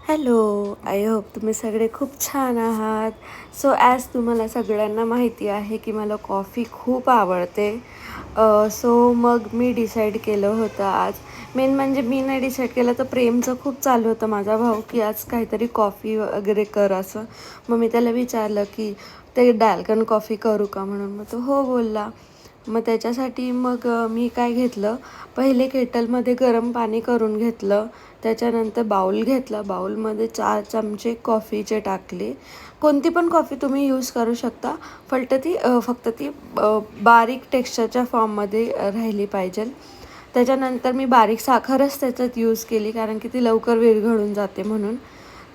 Hello, I hope तुम्ही सगळे खूप छान आहात. सो ॲज तुम्हाला सगळ्यांना माहिती आहे की मला कॉफी खूप आवडते. सो मग मी डिसाईड केलं होतं आज. मेन म्हणजे मी नाही डिसाईड केलं तर प्रेमचं खूप चालू होतं, माझा भाऊ, की आज काहीतरी कॉफी वगैरे कर असं. मग मी त्याला विचारलं की ते डाल्कन कॉफी करू का म्हणून. मग तो हो बोलला. मग त्याच्यासाठी मी काय घेतलं, पहिले केटलमध्ये गरम पाणी करून घेतलं. त्याच्यानंतर बाऊल घेतला. बाऊलमध्ये 4 चमचे कॉफीचे टाकले. कोणती पण कॉफी तुम्ही यूज करू शकता. फक्त ती बारीक टेक्स्चरच्या फॉर्ममध्ये राहिली पाहिजे. त्याच्यानंतर मी बारीक साखरच त्याच्यात यूज केली, कारण की ती लवकर विरघळून जाते म्हणून.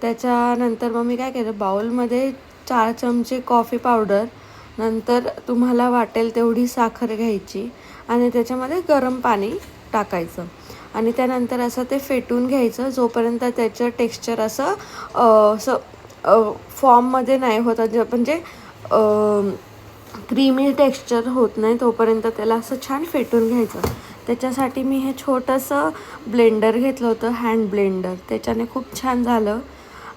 त्याच्यानंतर मग मी काय केलं, बाऊलमध्ये 4 चमचे कॉफी पावडर, नंतर तुम्हाला वाटेल तेवढी साखर घ्यायची आणि त्याच्यामध्ये गरम पाणी टाकायचं आणि त्यानंतर असं ते फेटून घ्यायचं जोपर्यंत त्याचं टेक्स्चर असं फॉर्ममध्ये नाही होत, म्हणजे क्रीमी टेक्स्चर होत नाही तोपर्यंत त्याला असं छान फेटून घ्यायचं. त्याच्यासाठी मी हे छोटंसं ब्लेंडर घेतलं होतं, हँड ब्लेंडर. त्याच्याने खूप छान झालं.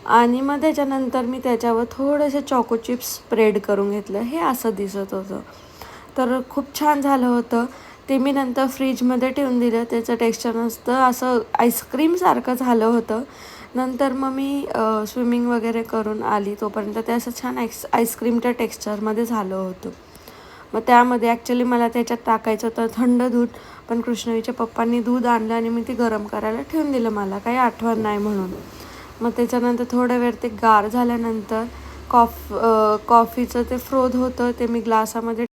आणि मग त्याच्यानंतर मी त्याच्यावर थोडेसे चॉको चिप्स स्प्रेड करून घेतलं. हे असं दिसत होतं, तर खूप छान झालं होतं. ते मी नंतर फ्रीजमध्ये ठेवून दिलं. त्याचं टेक्स्चर नसतं, असं आईस्क्रीमसारखं झालं होतं. नंतर मग मी स्विमिंग वगैरे करून आली तोपर्यंत ते असं छान आईस्क्रीमच्या टेक्स्चरमध्ये झालं होतं. मग त्यामध्ये ॲक्च्युली मला त्याच्यात टाकायचं होतं थंड दूध, पण कृष्णवीच्या पप्पांनी दूध आणलं आणि मी ते गरम करायला ठेवून दिलं, मला काही आठवण नाही म्हणून. मग त्याच्यानंतर थोडा वेळ ते गार झाल्यानंतर कॉफीचं ते फ्रोथ होतं ते मी ग्लासामध्ये